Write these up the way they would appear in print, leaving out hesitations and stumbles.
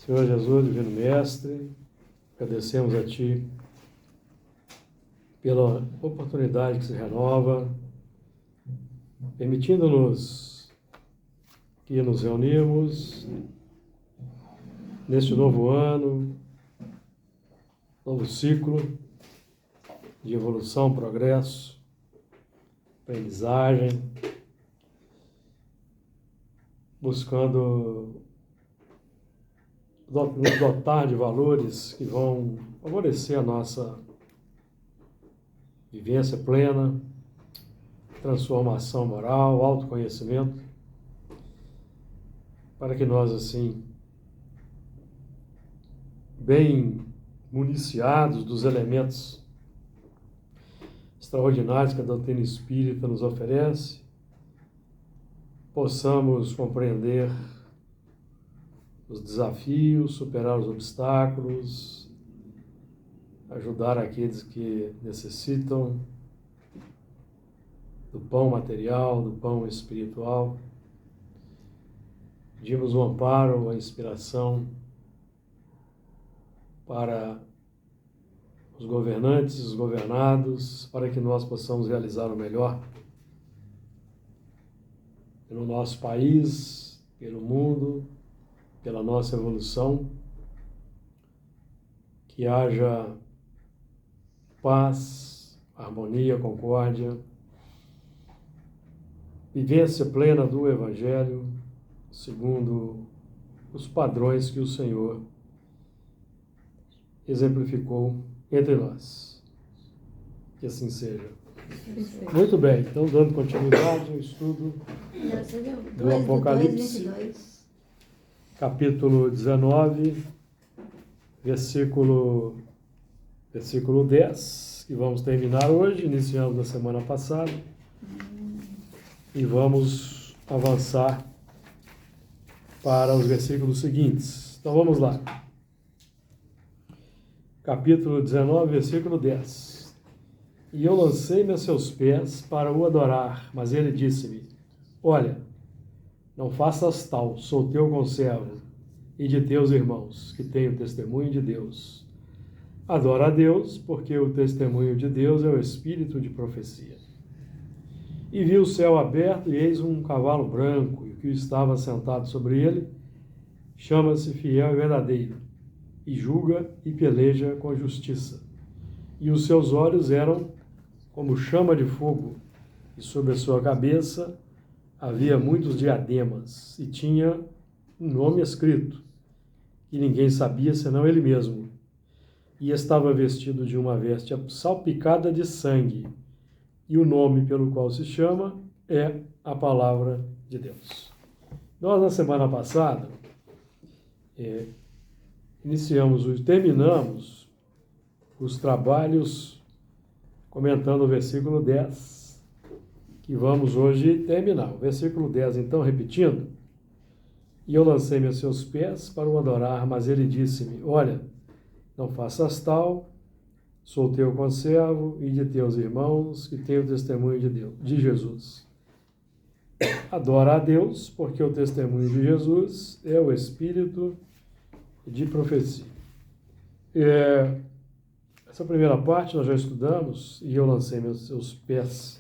Senhor Jesus, Divino Mestre, agradecemos a Ti pela oportunidade que se renova, permitindo-nos que nos reunimos neste novo ano, novo ciclo de evolução, progresso, aprendizagem, buscando nos dotar de valores que vão favorecer a nossa vivência plena, transformação moral, autoconhecimento, para que nós, assim, bem municiados dos elementos extraordinários que a doutrina espírita nos oferece, possamos compreender os desafios, superar os obstáculos, ajudar aqueles que necessitam do pão material, do pão espiritual. Pedimos o amparo, a inspiração para os governantes, os governados, para que nós possamos realizar o melhor pelo nosso país, pelo mundo, pela nossa evolução, que haja paz, harmonia, concórdia, vivência plena do Evangelho, segundo os padrões que o Senhor exemplificou entre nós. Que assim seja. Muito bem, então dando continuidade ao estudo do Apocalipse, capítulo 19, versículo 10, que vamos terminar hoje, iniciamos na semana passada, e vamos avançar para os versículos seguintes. Então vamos lá. Capítulo 19, versículo 10. E eu lancei-me a seus pés para o adorar, mas ele disse-me: olha, não faças tal, sou teu conservo e de teus irmãos, que têm o testemunho de Deus. Adora a Deus, porque o testemunho de Deus é o espírito de profecia. E vi o céu aberto, e eis um cavalo branco, e o que estava sentado sobre ele chama-se Fiel e Verdadeiro, e julga e peleja com justiça. E os seus olhos eram como chama de fogo, e sobre a sua cabeça havia muitos diademas, e tinha um nome escrito, que ninguém sabia senão ele mesmo. E estava vestido de uma veste salpicada de sangue, e o nome pelo qual se chama é a Palavra de Deus. Nós, na semana passada, terminamos os trabalhos comentando o versículo 10, que vamos hoje terminar. O versículo 10, então, repetindo: e eu lancei-me a seus pés para o adorar, mas ele disse-me: olha, não faças tal, sou teu conservo e de teus irmãos, que têm o testemunho de Deus, de Jesus. Adora a Deus, porque o testemunho de Jesus é o espírito de profecia. Essa primeira parte nós já estudamos, e eu lancei meus seus pés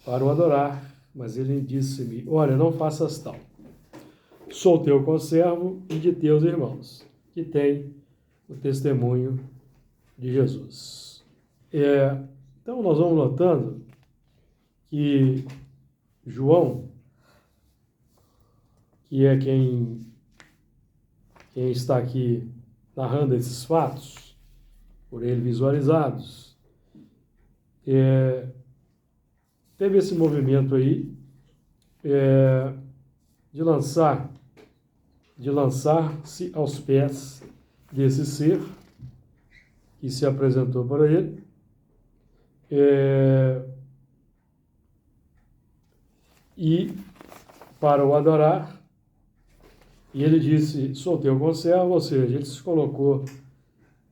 para o adorar, mas ele disse-me: olha, não faças tal, sou teu conservo e de teus irmãos, que têm o testemunho de Jesus. Então nós vamos notando que João, que é quem está aqui narrando esses fatos, por ele visualizados, teve esse movimento aí de lançar-se aos pés desse ser que se apresentou para ele, e para o adorar. E ele disse: sou teu conservo, ou seja, ele se colocou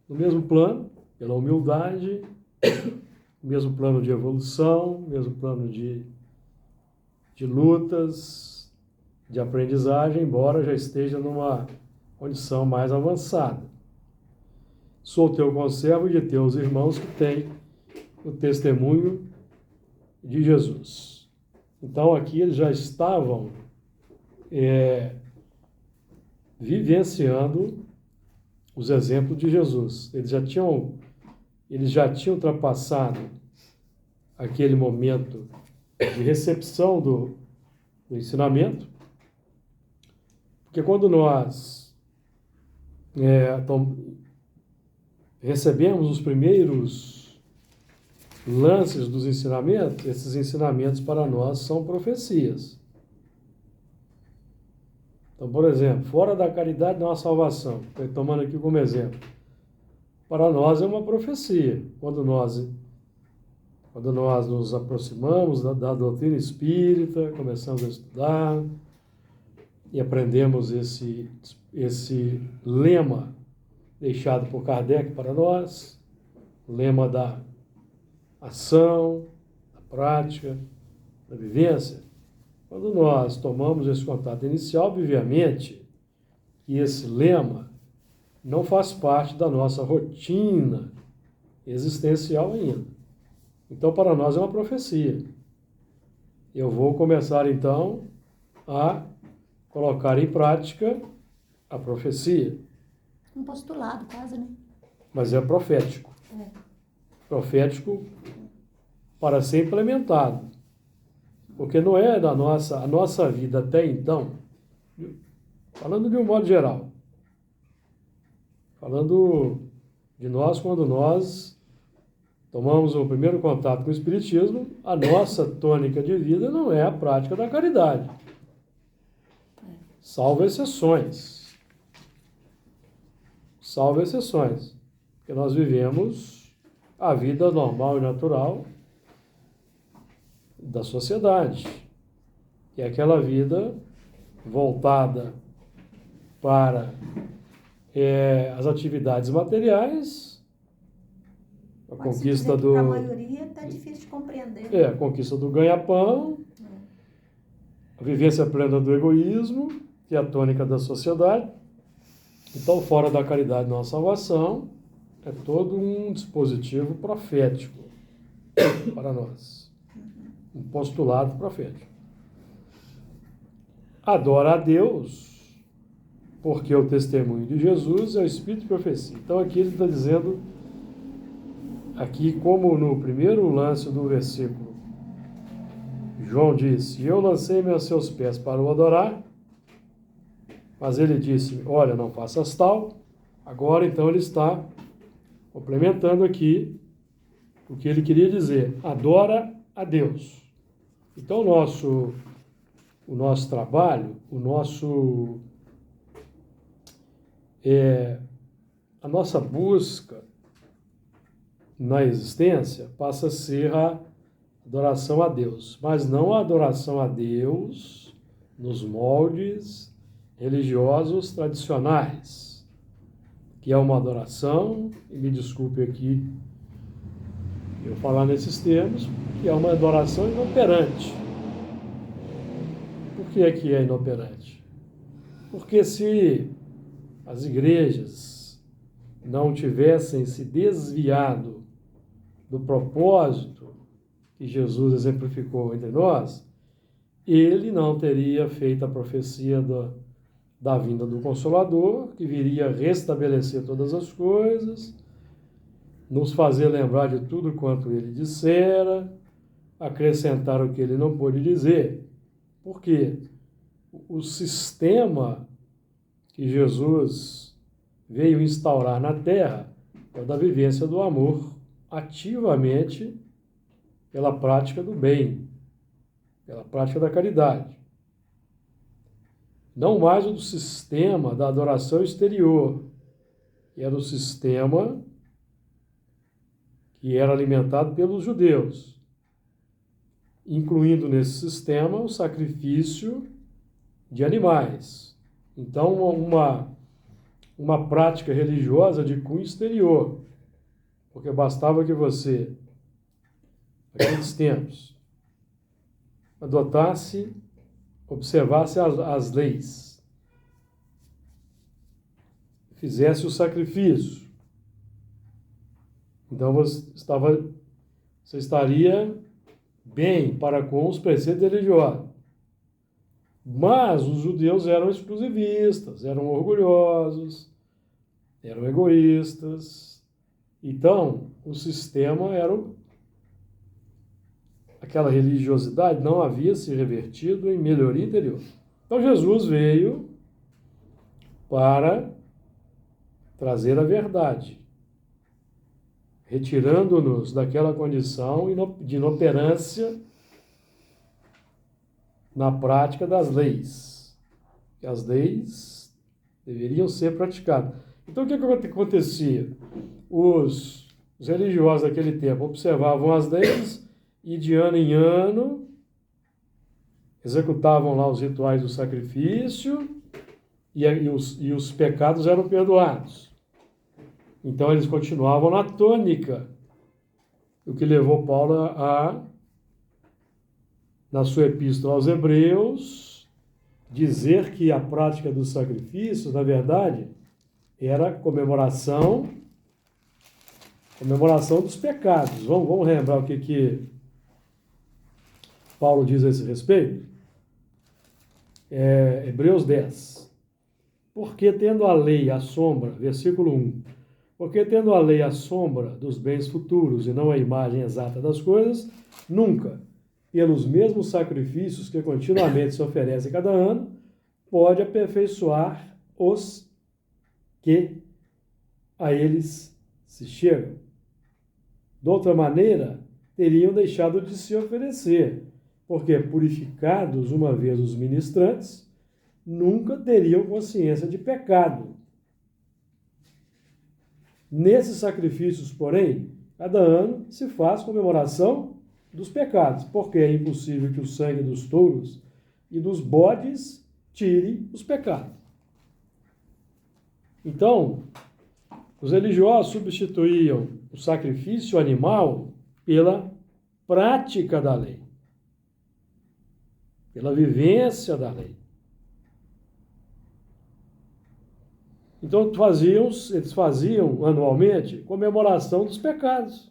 no mesmo plano, pela humildade, mesmo plano de evolução, mesmo plano de lutas, de aprendizagem, embora já esteja numa condição mais avançada. Sou teu conservo de teus irmãos que têm o testemunho de Jesus. Então aqui eles já estavam vivenciando os exemplos de Jesus. Eles já tinham ultrapassado aquele momento de recepção do ensinamento, porque quando nós recebemos os primeiros lances dos ensinamentos, esses ensinamentos para nós são profecias. Então, por exemplo, fora da caridade não há salvação. Estou tomando aqui como exemplo. Para nós é uma profecia. Quando nós nos aproximamos da doutrina espírita, começamos a estudar e aprendemos esse lema deixado por Kardec para nós, o lema da ação, da prática, da vivência. Quando nós tomamos esse contato inicial, obviamente, que esse lema não faz parte da nossa rotina existencial ainda. Então, para nós é uma profecia. Eu vou começar, então, a colocar em prática a profecia. Um postulado, quase, né? Mas é profético. Profético para ser implementado. Porque não é a nossa vida até então, falando de um modo geral, falando de nós quando nós tomamos o primeiro contato com o Espiritismo, a nossa tônica de vida não é a prática da caridade. Salvo exceções. Salvo exceções. Porque nós vivemos a vida normal e natural da sociedade, que é aquela vida voltada para as atividades materiais, a conquista do... Para a maioria está difícil de compreender. A conquista do ganha-pão, a vivência plena do egoísmo, que é a tônica da sociedade. Então, fora da caridade não há salvação, é todo um dispositivo profético para nós. Um postulado profético. Adora a Deus, porque o testemunho de Jesus é o Espírito de profecia. Então aqui ele está dizendo, aqui como no primeiro lance do versículo, João disse, eu lancei-me aos seus pés para o adorar, mas ele disse, olha, não faças tal. Agora então ele está complementando aqui o que ele queria dizer, adora a Deus. Então, o nosso trabalho, a nossa busca na existência passa a ser a adoração a Deus, mas não a adoração a Deus nos moldes religiosos tradicionais, que é uma adoração, e me desculpe aqui eu falar nesses termos, que é uma adoração inoperante. Por que é inoperante? Porque se as igrejas não tivessem se desviado do propósito que Jesus exemplificou entre nós, ele não teria feito a profecia da vinda do Consolador, que viria restabelecer todas as coisas, nos fazer lembrar de tudo quanto ele dissera, acrescentar o que ele não pôde dizer. Por quê? O sistema que Jesus veio instaurar na Terra é o da vivência do amor, ativamente pela prática do bem, pela prática da caridade. Não mais o do sistema da adoração exterior, que era o sistema que era alimentado pelos judeus, incluindo nesse sistema o sacrifício de animais. Então, uma prática religiosa de cunho exterior, porque bastava que você, naqueles tempos, adotasse, observasse as leis fizesse o sacrifício. Então você estaria bem para com os preceitos religiosos. Mas os judeus eram exclusivistas, eram orgulhosos, eram egoístas. Então, o sistema era aquela religiosidade não havia se revertido em melhoria interior. Então, Jesus veio para trazer a verdade, retirando-nos daquela condição de inoperância na prática das leis. Que as leis deveriam ser praticadas. Então, o que acontecia? Os religiosos daquele tempo observavam as leis e, de ano em ano, executavam lá os rituais do sacrifício e os pecados eram perdoados. Então, eles continuavam na tônica, o que levou Paulo na sua epístola aos Hebreus, dizer que a prática dos sacrifícios, na verdade, era comemoração dos pecados. Vamos lembrar o que Paulo diz a esse respeito? Hebreus 10. Porque tendo a lei a sombra, versículo 1, porque tendo a lei a sombra dos bens futuros e não a imagem exata das coisas, nunca, pelos mesmos sacrifícios que continuamente se oferecem cada ano, pode aperfeiçoar os que a eles se chegam. De outra maneira, teriam deixado de se oferecer, porque, purificados uma vez os ministrantes, nunca teriam consciência de pecado. Nesses sacrifícios, porém, cada ano se faz comemoração dos pecados, porque é impossível que o sangue dos touros e dos bodes tire os pecados. Então, os religiosos substituíam o sacrifício animal pela prática da lei, pela vivência da lei. Então, eles faziam anualmente comemoração dos pecados,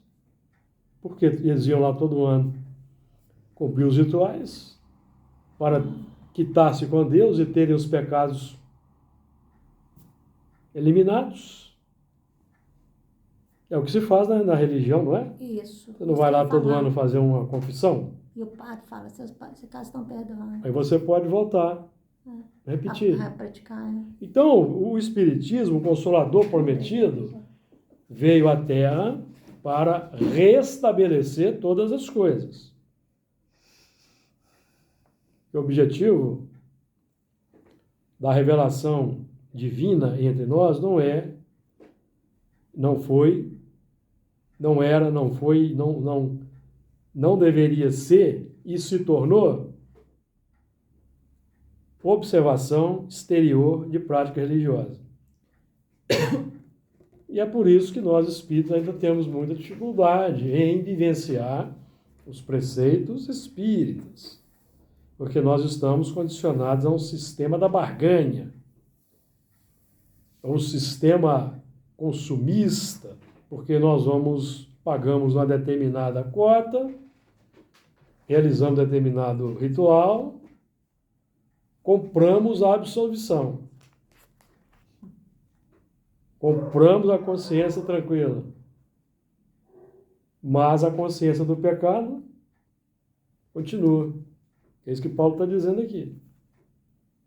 porque eles iam lá todo ano cumprir os rituais para quitar-se com Deus e terem os pecados eliminados. É o que se faz na religião, não é? Isso. Você não vai lá todo ano fazer uma confissão? E o padre fala, seus pecados estão perdoados. Aí você pode voltar, repetir. A praticar. Então, o Espiritismo, o Consolador prometido, veio à Terra para restabelecer todas as coisas. O objetivo da revelação divina entre nós não deveria ser e se tornou observação exterior de prática religiosa. E é por isso que nós, espíritos, ainda temos muita dificuldade em vivenciar os preceitos espíritas, porque nós estamos condicionados a um sistema da barganha, a um sistema consumista, porque nós pagamos uma determinada cota, realizamos determinado ritual, compramos a absolvição, compramos a consciência tranquila, mas a consciência do pecado continua. É isso que Paulo está dizendo aqui.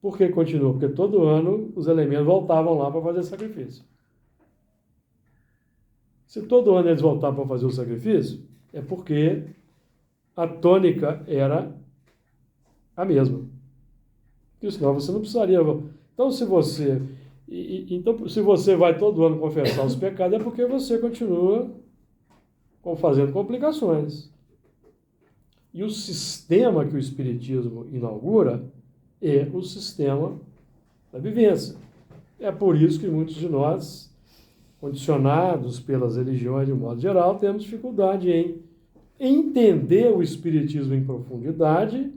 Por que continua? Porque todo ano os elementos voltavam lá para fazer sacrifício. Se todo ano eles voltavam para fazer o sacrifício, é porque a tônica era a mesma. Porque senão você não precisaria. Então, se você vai todo ano confessar os pecados, é porque você continua fazendo complicações. E o sistema que o Espiritismo inaugura é o sistema da vivência. É por isso que muitos de nós, condicionados pelas religiões de um modo geral, temos dificuldade em entender o Espiritismo em profundidade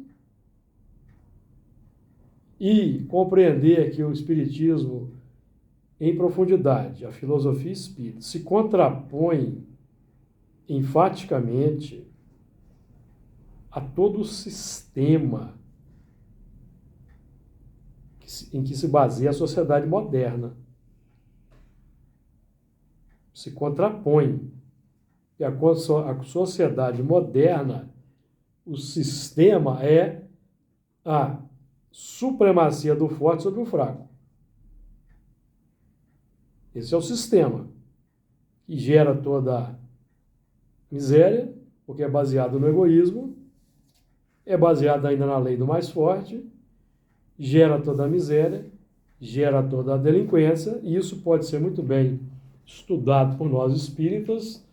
e compreender que o Espiritismo em profundidade, a filosofia espírita se contrapõe enfaticamente a todo o sistema em que se baseia a sociedade moderna. Se contrapõe. E a sociedade moderna, o sistema é a supremacia do forte sobre o fraco. Esse é o sistema que gera toda a miséria, porque é baseado no egoísmo, é baseado ainda na lei do mais forte, gera toda a miséria, gera toda a delinquência, e isso pode ser muito bem estudado por nós espíritas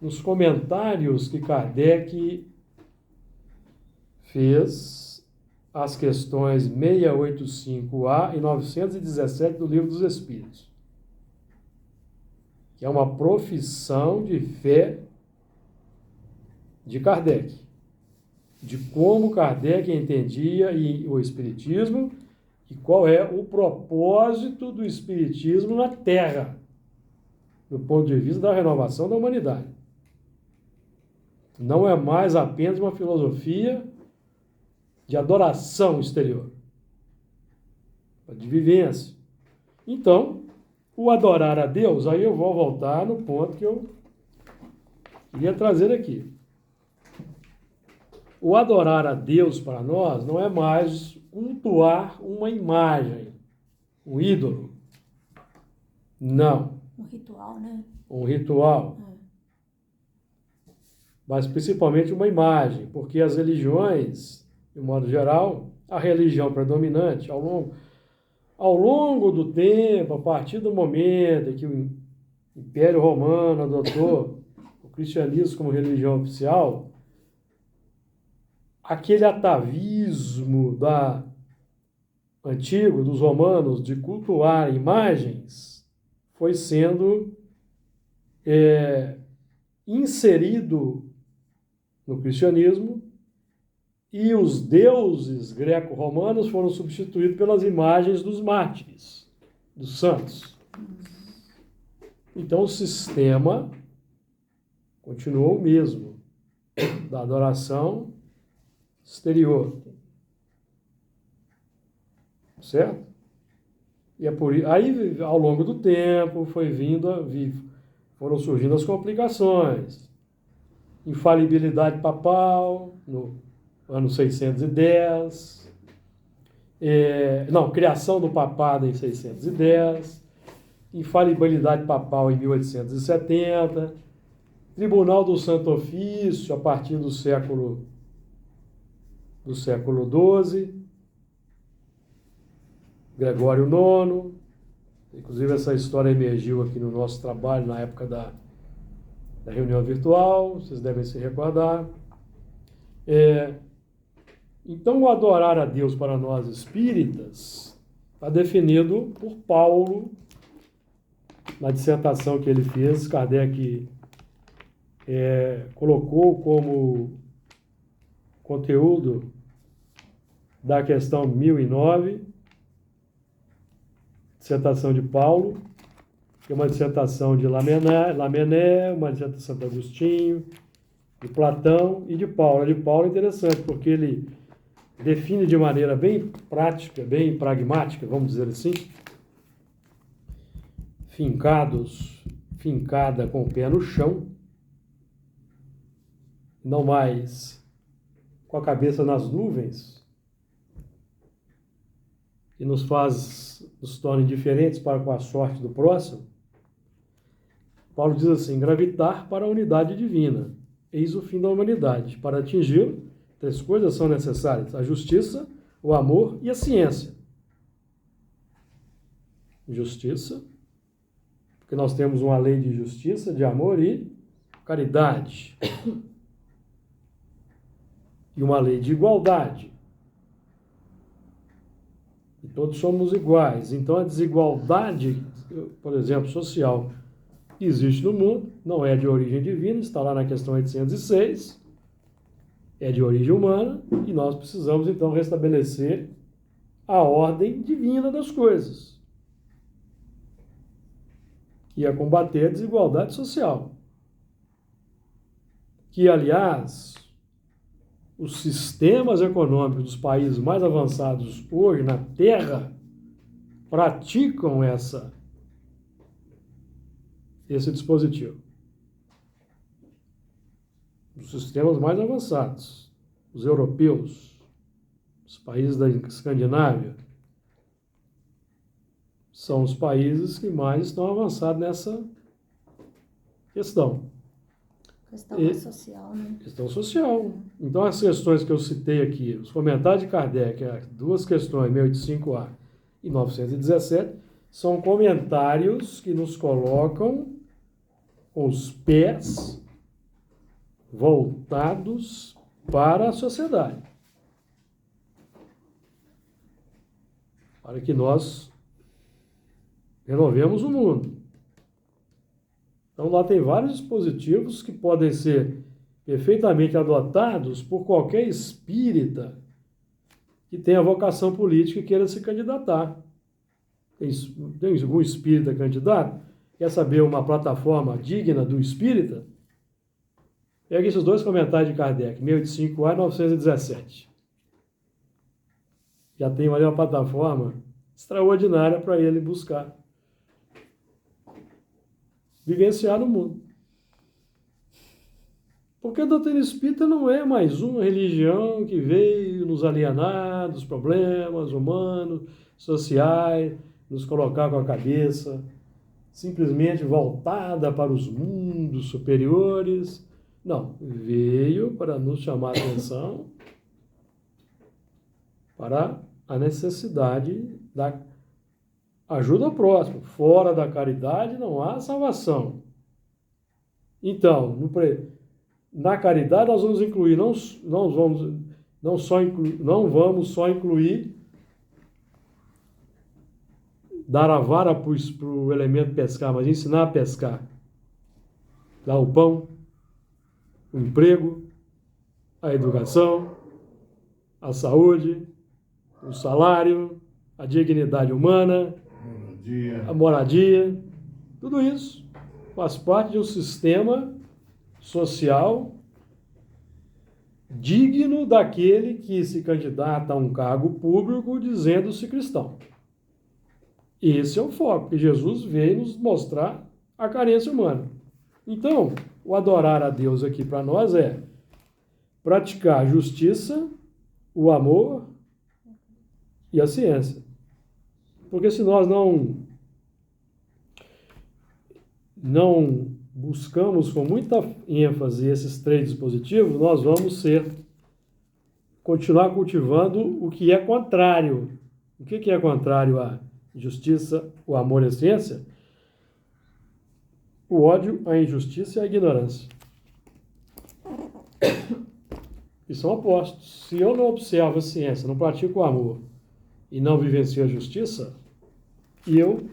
nos comentários que Kardec fez às questões 685A e 917 do Livro dos Espíritos, que é uma profissão de fé de Kardec, de como Kardec entendia o Espiritismo e qual é o propósito do Espiritismo na Terra, do ponto de vista da renovação da humanidade. Não é mais apenas uma filosofia de adoração exterior, de vivência. Então, o adorar a Deus, aí eu vou voltar no ponto que eu queria trazer aqui. O adorar a Deus para nós não é mais cultuar uma imagem, um ídolo. Não. Um ritual, né? Um ritual. Mas principalmente uma imagem, porque as religiões, de modo geral, a religião predominante, ao longo do tempo, a partir do momento em que o Império Romano adotou o cristianismo como religião oficial, aquele atavismo antigo dos romanos de cultuar imagens foi sendo inserido no cristianismo, e os deuses greco-romanos foram substituídos pelas imagens dos mártires, dos santos. Então o sistema continuou o mesmo, da adoração exterior. Certo? E é por isso. Aí, ao longo do tempo, foram surgindo as complicações. Infalibilidade papal, no ano 610. Criação do papado em 610. Infalibilidade papal em 1870. Tribunal do Santo Ofício, a partir do século XII. Gregório IX. Inclusive, essa história emergiu aqui no nosso trabalho na época da reunião virtual, vocês devem se recordar. Então, o adorar a Deus para nós espíritas está definido por Paulo, na dissertação que ele fez. Kardec colocou como conteúdo da questão 1009, dissertação de Paulo, que é uma dissertação de Lamennais, uma dissertação de Agostinho, de Platão e de Paulo. A de Paulo é interessante, porque ele define de maneira bem prática, bem pragmática, vamos dizer assim, fincada com o pé no chão, não mais com a cabeça nas nuvens, que nos torna indiferentes para com a sorte do próximo. Paulo diz assim: gravitar para a unidade divina, eis o fim da humanidade. Para atingi-lo, 3 coisas são necessárias: a justiça, o amor e a ciência. Justiça, porque nós temos uma lei de justiça, de amor e caridade. E uma lei de igualdade. E todos somos iguais. Então a desigualdade, por exemplo, social, que existe no mundo, não é de origem divina, está lá na questão 806, é de origem humana, e nós precisamos então restabelecer a ordem divina das coisas. e a combater a desigualdade social. Que, aliás, os sistemas econômicos dos países mais avançados hoje na Terra praticam esse dispositivo. Os sistemas mais avançados, os europeus, os países da Escandinávia, são os países que mais estão avançados nessa questão. Questão social, né? Questão social. Então, as questões que eu citei aqui, os comentários de Kardec, as duas questões, 1085A e 917, são comentários que nos colocam com os pés voltados para a sociedade. Para que nós renovemos o mundo. Então, lá tem vários dispositivos que podem ser perfeitamente adotados por qualquer espírita que tenha vocação política e queira se candidatar. Tem algum espírita candidato? Quer saber uma plataforma digna do espírita? Pega esses dois comentários de Kardec, 1085A e 917. Já tem ali uma plataforma extraordinária para ele buscar vivenciar no mundo. Porque a doutrina espírita não é mais uma religião que veio nos alienar dos problemas humanos, sociais, nos colocar com a cabeça simplesmente voltada para os mundos superiores. Não, veio para nos chamar a atenção para a necessidade da ajuda ao próximo. Fora da caridade não há salvação. Então, na caridade nós vamos incluir, não vamos só incluir dar a vara para o elemento pescar, mas ensinar a pescar. Dar o pão, o emprego, a educação, a saúde, o salário, a dignidade humana, a moradia, tudo isso faz parte de um sistema social digno daquele que se candidata a um cargo público dizendo-se cristão. Esse é o foco, porque Jesus veio nos mostrar a carência humana. Então, o adorar a Deus aqui para nós é praticar a justiça, o amor e a ciência. Porque se nós não buscamos com muita ênfase esses três dispositivos, nós vamos continuar cultivando o que é contrário. O que é contrário à justiça, o amor e a ciência? O ódio, a injustiça e a ignorância. E são opostos. Se eu não observo a ciência, não pratico o amor e não vivencio a justiça, eu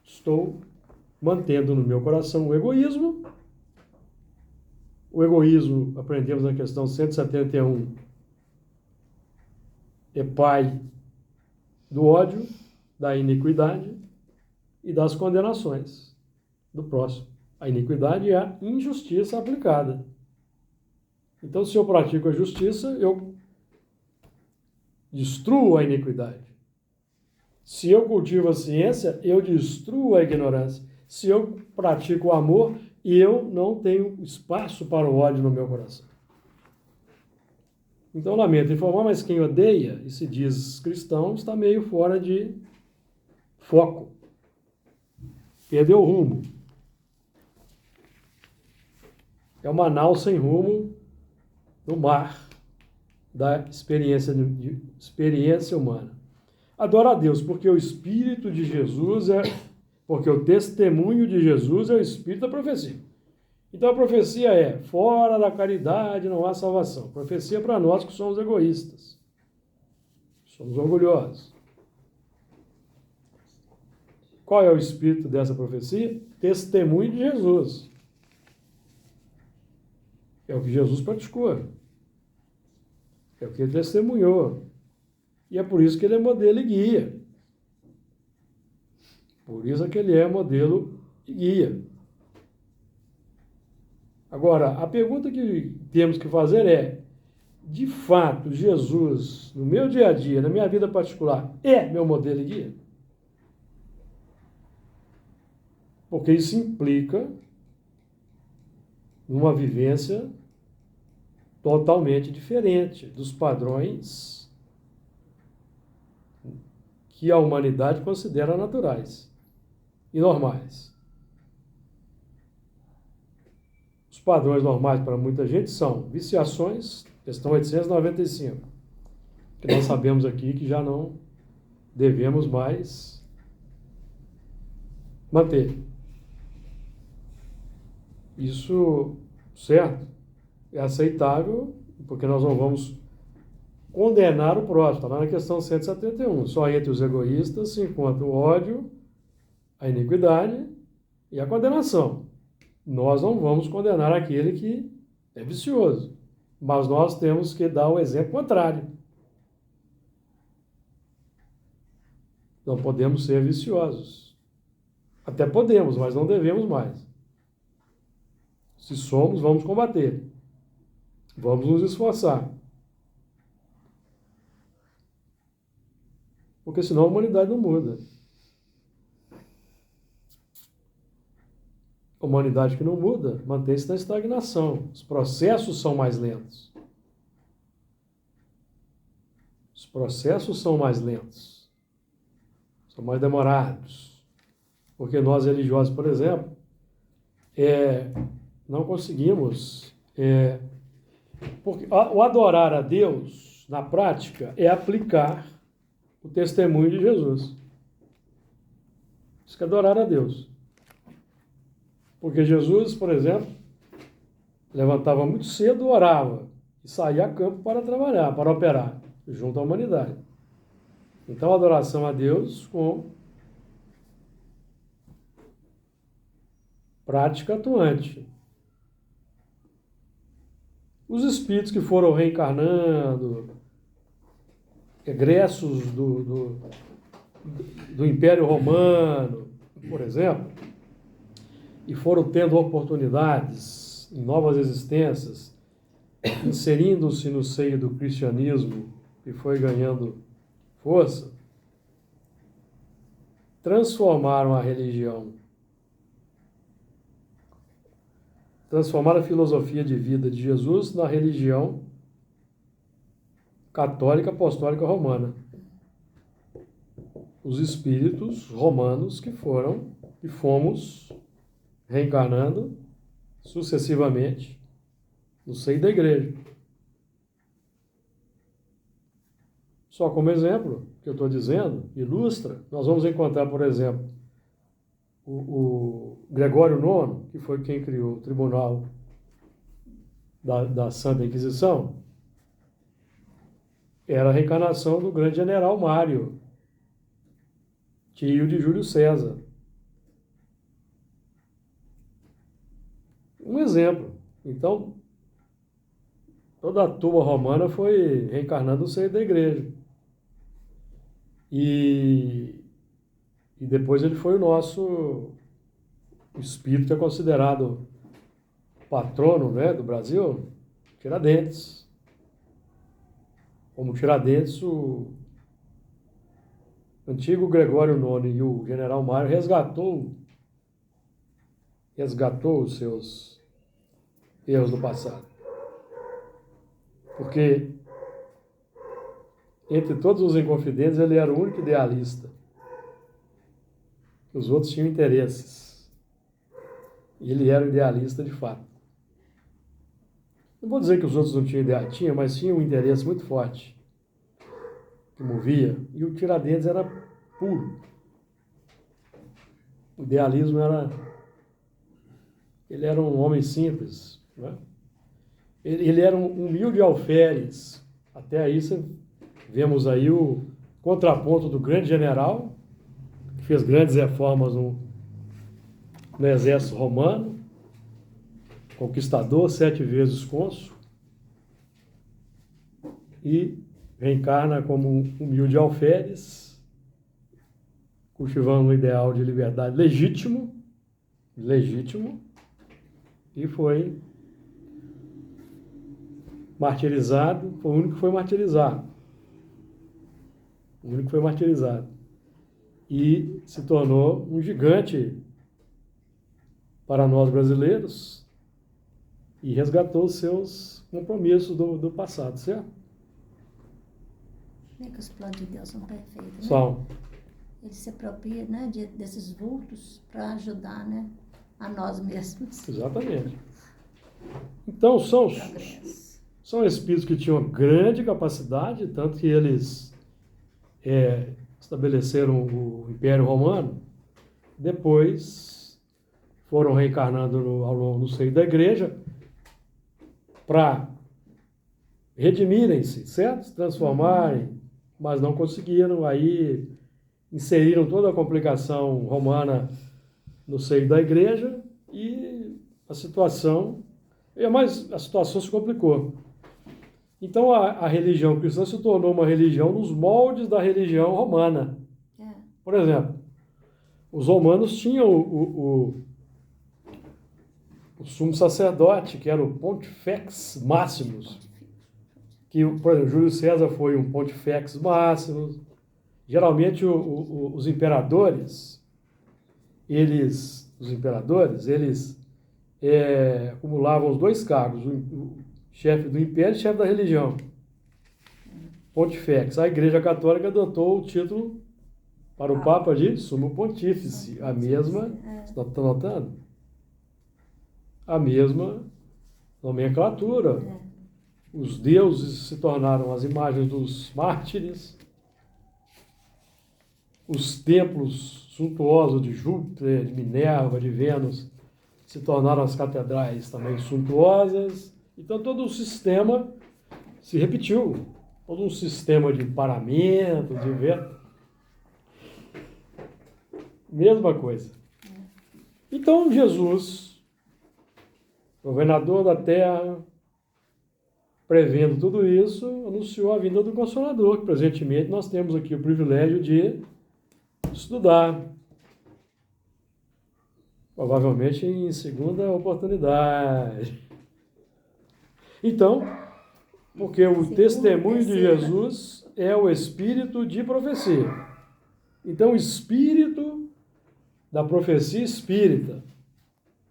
estou mantendo no meu coração o egoísmo. O egoísmo, aprendemos na questão 171, é pai do ódio, da iniquidade e das condenações do próximo. A iniquidade é a injustiça aplicada. Então, se eu pratico a justiça, eu destruo a iniquidade. Se eu cultivo a ciência, eu destruo a ignorância. Se eu pratico o amor, eu não tenho espaço para o ódio no meu coração. Então, lamento informar, mas quem odeia e se diz cristão está meio fora de foco. Perdeu o rumo. É uma nau sem rumo no mar da experiência humana. Adoro a Deus, porque o Espírito de Jesus porque o testemunho de Jesus é o Espírito da profecia. Então a profecia é, fora da caridade não há salvação. Profecia para nós que somos egoístas. Somos orgulhosos. Qual é o espírito dessa profecia? Testemunho de Jesus. É o que Jesus praticou. É o que ele testemunhou. E é por isso que ele é modelo e guia. Por isso que ele é modelo e guia. Agora, a pergunta que temos que fazer é, de fato, Jesus, no meu dia a dia, na minha vida particular, é meu modelo e guia? Porque isso implica numa vivência totalmente diferente dos padrões que a humanidade considera naturais e normais. Os padrões normais para muita gente são viciações, questão 895, que nós sabemos aqui que já não devemos mais manter. Isso, certo, é aceitável, porque nós não vamos condenar o próximo. Está lá na questão 171. Só entre os egoístas se encontra o ódio, a iniquidade e a condenação. Nós não vamos condenar aquele que é vicioso, mas nós temos que dar o exemplo contrário. Não podemos ser viciosos. Até podemos, mas não devemos mais. Se somos, vamos combater. Vamos nos esforçar. Porque senão a humanidade não muda. A humanidade que não muda mantém-se na estagnação. Os processos são mais lentos. Os processos são mais lentos. São mais demorados. Porque nós religiosos, por exemplo, não conseguimos... porque o adorar a Deus, na prática, é aplicar o testemunho de Jesus. Isso que é adorar a Deus. Porque Jesus, por exemplo, levantava muito cedo, orava e saía a campo para trabalhar, para operar, junto à humanidade. Então, a adoração a Deus com prática atuante. Os espíritos que foram reencarnando, egressos do Império Romano, por exemplo, e foram tendo oportunidades em novas existências, inserindo-se no seio do cristianismo, que foi ganhando força, transformaram a religião, transformaram a filosofia de vida de Jesus na religião católica apostólica romana. Os espíritos romanos que fomos reencarnando sucessivamente no seio da igreja. Só como exemplo, que eu estou dizendo, ilustra, nós vamos encontrar, por exemplo, o Gregório IX, que foi quem criou o Tribunal da Santa Inquisição, era a reencarnação do grande general Mário, tio de Júlio César. Um exemplo. Então, toda a turma romana foi reencarnando no seio da igreja. E depois ele foi o espírito que é considerado patrono, né, do Brasil, Tiradentes. Como Tiradentes, o antigo Gregório IX e o general Mário resgatou os seus erros do passado. Porque entre todos os inconfidentes ele era o único idealista. Os outros tinham interesses. E ele era o idealista de fato. Não vou dizer que os outros não tinham ideia, mas tinha um interesse muito forte que movia. E o Tiradentes era puro. O idealismo ele era um homem simples, né? Ele era um humilde alferes. Até aí vemos aí o contraponto do grande general, que fez grandes reformas no exército romano, conquistador, 7 vezes cônsul, e reencarna como um humilde alferes, cultivando um ideal de liberdade legítimo, legítimo e foi martirizado, foi o único que foi martirizado. O único que foi martirizado. E se tornou um gigante para nós brasileiros e resgatou os seus compromissos do passado, certo? É que os planos de Deus são perfeitos, né? São. Ele se apropria, né, desses vultos para ajudar, né, a nós mesmos. Exatamente. Então, são espíritos que tinham grande capacidade, tanto que eles estabeleceram o Império Romano, depois foram reencarnando no seio da igreja para redimirem-se, certo? Se transformarem, mas não conseguiram, aí inseriram toda a complicação romana no seio da igreja e a situação se complicou. Então a religião cristã se tornou uma religião nos moldes da religião romana. Por exemplo, os romanos tinham o sumo sacerdote, que era o Pontifex Maximus, que, por exemplo, Júlio César foi um Pontifex Maximus. Geralmente os imperadores, eles acumulavam os dois cargos, o chefe do império e chefe da religião. Pontifex. A Igreja Católica adotou o título para o Papa de Sumo Pontífice. A mesma, você está notando? A mesma nomenclatura. Os deuses se tornaram as imagens dos mártires. Os templos suntuosos de Júpiter, de Minerva, de Vênus, se tornaram as catedrais também suntuosas. Então todo o sistema se repetiu. Todo um sistema de paramento, de vento. Mesma coisa. Então Jesus, governador da terra, prevendo tudo isso, anunciou a vinda do Consolador, que presentemente nós temos aqui o privilégio de estudar. Provavelmente em segunda oportunidade. Então, porque o testemunho de Jesus é o espírito de profecia. Então, o espírito da profecia espírita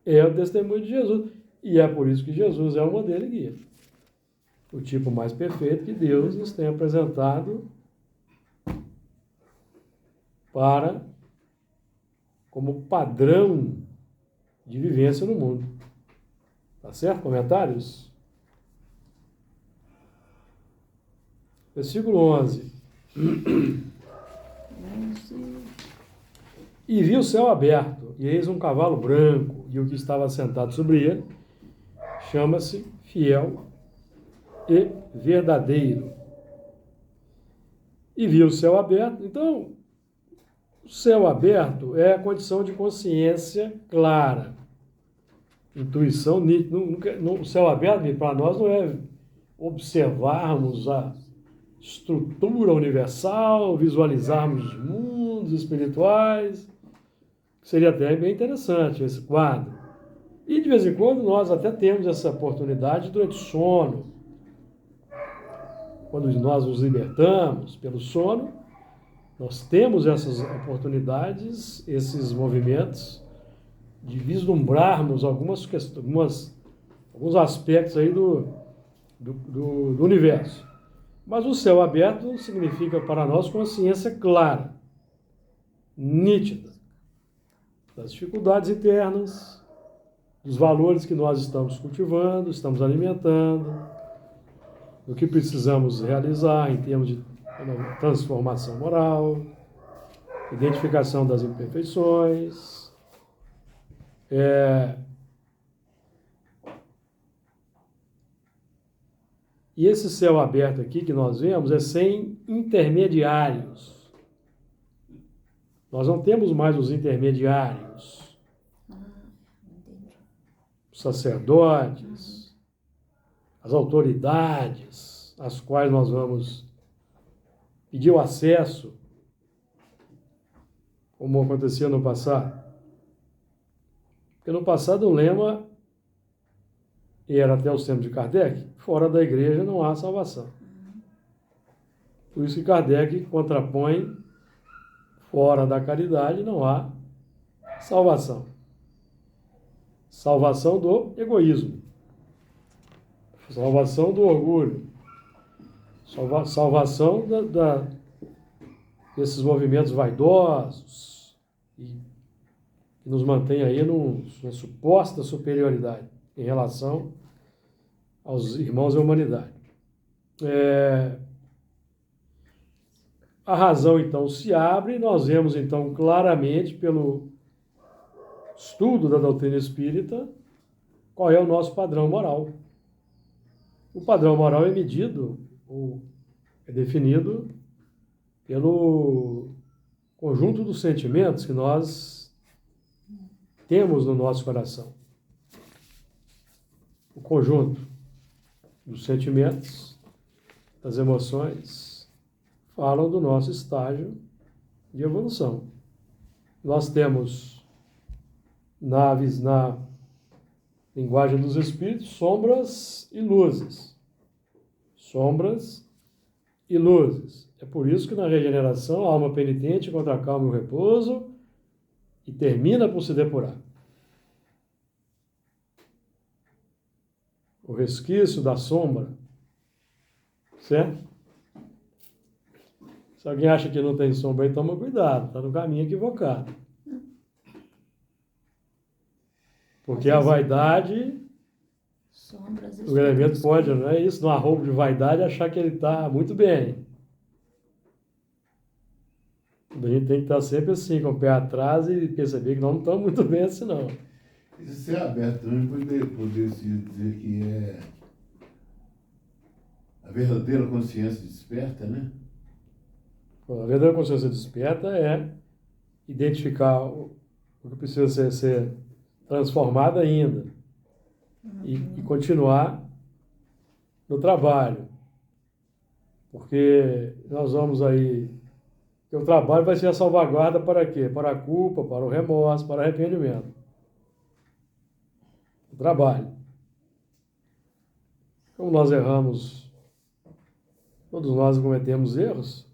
é o testemunho de Jesus. E é por isso que Jesus é o modelo e guia. O tipo mais perfeito que Deus nos tem apresentado como padrão de vivência no mundo. Tá certo? Comentários? Versículo 11. E viu o céu aberto, e eis um cavalo branco, e o que estava sentado sobre ele chama-se Fiel e Verdadeiro. E viu o céu aberto. Então, o céu aberto é a condição de consciência clara. Intuição nítida. O céu aberto, para nós, não é observarmos a estrutura universal, visualizarmos os mundos espirituais, que seria até bem interessante esse quadro. E de vez em quando nós até temos essa oportunidade durante o sono. Quando nós nos libertamos pelo sono, nós temos essas oportunidades, esses movimentos de vislumbrarmos alguns aspectos aí do universo. Mas o céu aberto significa para nós consciência clara, nítida, das dificuldades internas, dos valores que nós estamos cultivando, estamos alimentando, do que precisamos realizar em termos de transformação moral, identificação das imperfeições, E esse céu aberto aqui que nós vemos é sem intermediários. Nós não temos mais os intermediários. Os sacerdotes, as autoridades, às quais nós vamos pedir o acesso, como acontecia no passado. Porque no passado o lema, e era até os tempos de Kardec, fora da igreja não há salvação. Por isso que Kardec contrapõe, fora da caridade não há salvação. Salvação do egoísmo. Salvação do orgulho. Salvação desses movimentos vaidosos e que nos mantém aí numa suposta superioridade em relação aos irmãos da humanidade. A razão, então, se abre e nós vemos, então, claramente, pelo estudo da doutrina espírita, qual é o nosso padrão moral. O padrão moral é medido, ou é definido, pelo conjunto dos sentimentos que nós temos no nosso coração. O conjunto dos sentimentos, das emoções, falam do nosso estágio de evolução. Nós temos, na linguagem dos espíritos, sombras e luzes. Sombras e luzes. É por isso que na regeneração a alma penitente encontra a calma e o repouso e termina por se depurar. O resquício da sombra, certo? Se alguém acha que não tem sombra aí, toma cuidado, está no caminho equivocado. Porque a vaidade, o elemento pode, não é isso, no arrobo de vaidade, achar que ele está muito bem. A gente tem que estar sempre assim, com o pé atrás e perceber que nós não estamos muito bem assim, não. Isso é aberto também, poder se dizer que é a verdadeira consciência desperta, né? A verdadeira consciência desperta é identificar o que precisa ser transformado ainda e continuar no trabalho. Porque nós vamos aí... Porque o trabalho vai ser a salvaguarda para quê? Para a culpa, para o remorso, para o arrependimento. O trabalho. Como nós erramos, todos nós cometemos erros,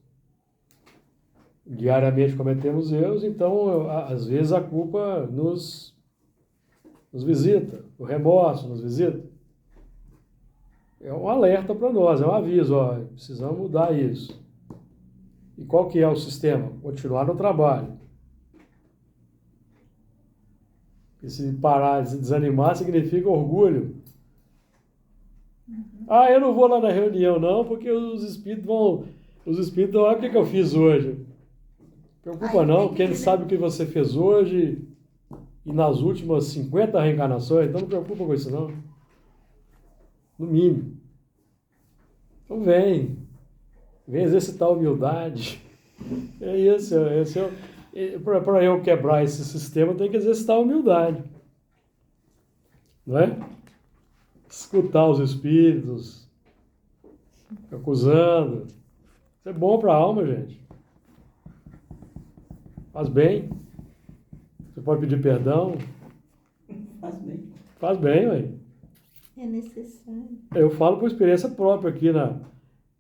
diariamente cometemos erros, então, às vezes, a culpa nos visita, o remorso nos visita. É um alerta para nós, é um aviso, ó, precisamos mudar isso. E qual que é o sistema? Continuar no trabalho. E se parar, se desanimar, significa orgulho. Ah, eu não vou lá na reunião, não, porque os espíritos vão... olha o que eu fiz hoje. Preocupa não, porque eles sabem o que você fez hoje e nas últimas 50 reencarnações, então não preocupa com isso, não. No mínimo. Então vem exercitar a humildade. É isso. Para eu quebrar esse sistema, eu tenho que exercitar a humildade. Não é? Escutar os espíritos, acusando. Isso é bom para a alma, gente. Faz bem. Você pode pedir perdão. Faz bem. Faz bem, ué. É necessário. Eu falo por experiência própria aqui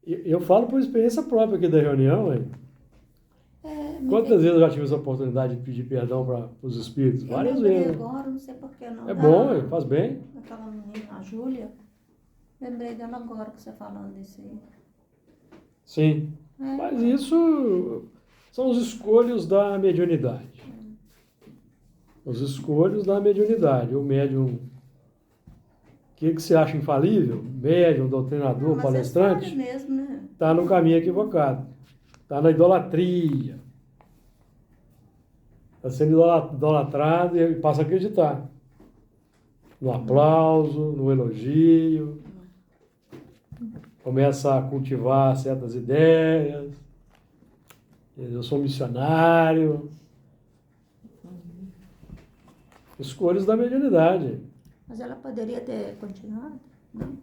Eu falo por experiência própria aqui da reunião, ué. Quantas vezes eu já tive essa oportunidade de pedir perdão para os espíritos? Várias vezes. Agora, não sei porquê não. É bom, ué, faz bem. Aquela menina, a Júlia, lembrei dela agora que você falando disso aí. Sim. Mas isso são os escolhos da mediunidade. Os escolhos da mediunidade. O médium... O que você acha infalível? Médium, doutrinador, Mas palestrante? mesmo, né? Está no caminho equivocado. Está na idolatria. Está sendo idolatrado e passa a acreditar. No aplauso, no elogio. Começa a cultivar certas ideias. Eu sou missionário. Escolhas da mediunidade. Mas ela poderia ter continuado? Não?